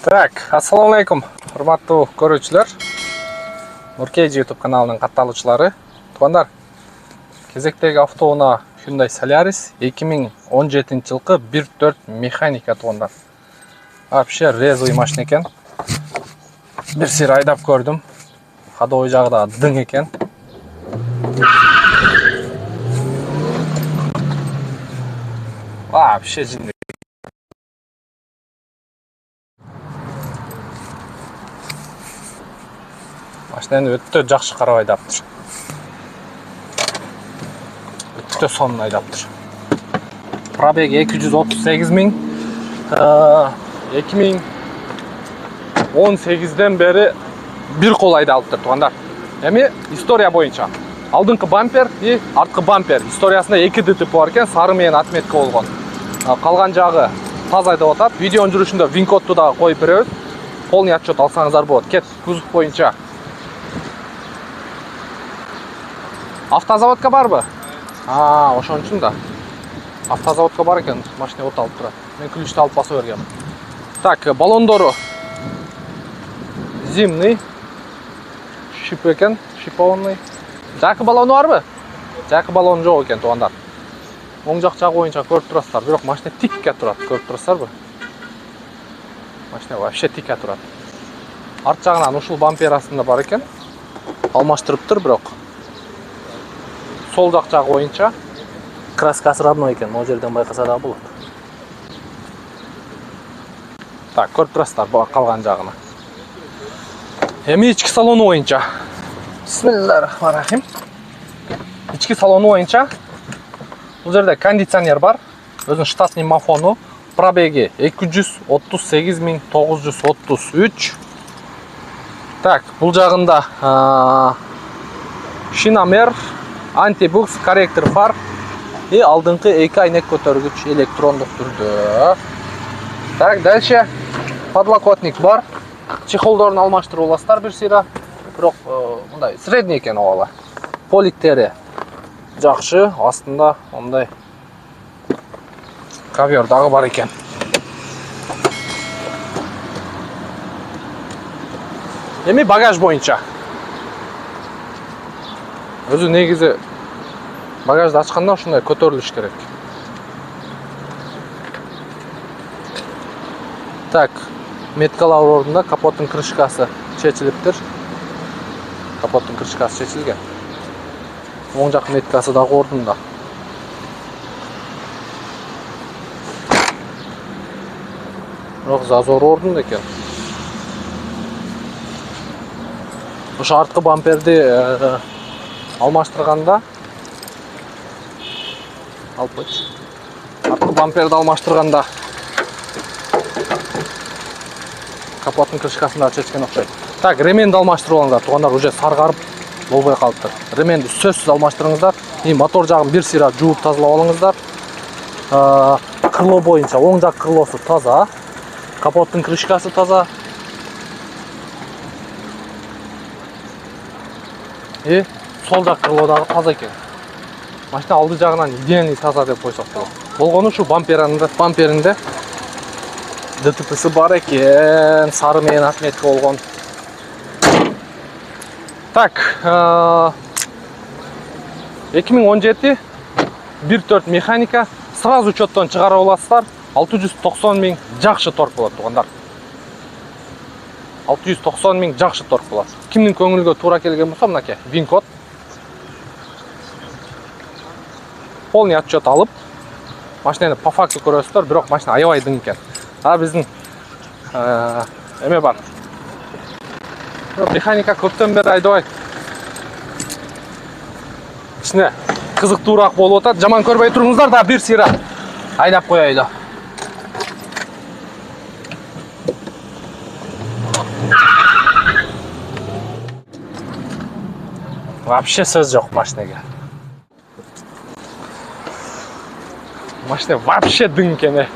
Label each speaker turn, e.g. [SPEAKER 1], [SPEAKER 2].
[SPEAKER 1] Так, ассаламу алейкум, урматтуу көрүүчүлөр. Нуркейджи YouTube каналынын катталуучулары. Туугандар, кезектеги автоунаа Hyundai Solaris 2017 жылкы 1.4 механика туугандар. Вообще резвый машина экен. Бир сир айдап көрдүм. Ходовой жагы да дың экен. Вообще жинди. Машинаны өтө жакшы карап айдаптыр. Өтө сонун айдаптыр. Пробеги 238 миң. 2018ден бери бир кол айдалыптыр туугандар. Эми история боюнча алдыңкы бампер и арткы бампер историясында 2 ДТП бар экен, сары менен отметка болгон. Калган жагы таза айдап атат. Видеонун жүрүшүндө вин-кодту да коюп беребиз. Полный отчет алсаңыздар болот. Кет кузов боюнча. Автозаводка барбы? Ошон үчүн да. Автозаводка бар экен, машина от алып турат. Мен ключту алып басып бергем. Так, баллондору зимний. Шип экен, шипованный. Жакы баллону барбы? Жакы баллону жок экен туугандар. Оң жак жагы боюнча көрүп турасыздар, бирок машина тикке турат, көрүп турасыздарбы? Машина вообще тикке турат. Арт жагынан ушул бампер астында бар экен. Алмаштырыптыр, бирок сол жак жагы боюнча краскасы родной экен, могу жерден байкаса да болот. Так, көрүп турасыздар калган жагына. Эми ички салону боюнча. Бисмиллахиррахманиррахим. Ички салону боюнча бул жерде кондиционер бар, өзүнүн штатный мафону, пробеги 238.933. Так, бул жагында шиномер, антибукс, корректор фар и алдыңкы 2 айнек көтөргүч электрондук түрдө. Так, дальше подлокотник бар. Чехолдорун алмаштырып аласыздар бир сыйра. Бирок мындай средний экен ала. Поликтери жакшы, астында мындай ковер дагы бар экен. Эми багаж боюнча. Өзү негизи багажды ачканда ушундай көтөрүлүш керек. Так, меткалар ордунда капоттун крышкасы чечилиптир. Капоттун крышкасы чечилген. Оң жак меткасы дагы ордунда. Бирок зазор ордунда экен. Ошо арткы бамперди алмаштырганда арткы бамперди алмаштырганда капоттун крышкасында чечкен окшойт. Так, ременди алмаштырып алыңыздар. Туугандар уже саргарып болбой калыптыр. Ременди сөзсүз алмаштырыңыздар. И мотор жагын бир сыйра жууп тазалап алыңыздар. Кырлоо боюнча оң жак кырлоосу таза, капоттун крышкасы таза. И сол жак кырлоо дагы таза экен. Машина алды жагынан идеальный таза деп койсок болот. Болгону ушу бамперинде ДТП'сы бар экен, сары менен отметка болгон. Так, 2017 1.4 механика сразу учеттон чыгарып аласыздар. 690 миң жакшы торг болот туугандар. 690 миң жакшы торг болот. Кимдин көңүлгө туура келген болсо мынакей вин-код. Полный отчет алып, машинаны по факту көрөсүздөр, бирок машина аябай дың экен. Биздин эме бар. Механика көптөн бери айдабайт. Ичине кызыктуураак болуп атат. Жаман көрбөй туруңуздар да бир сыйра айдап коелу. Вообще сөз жок машинеге. Машина вообще дың экен.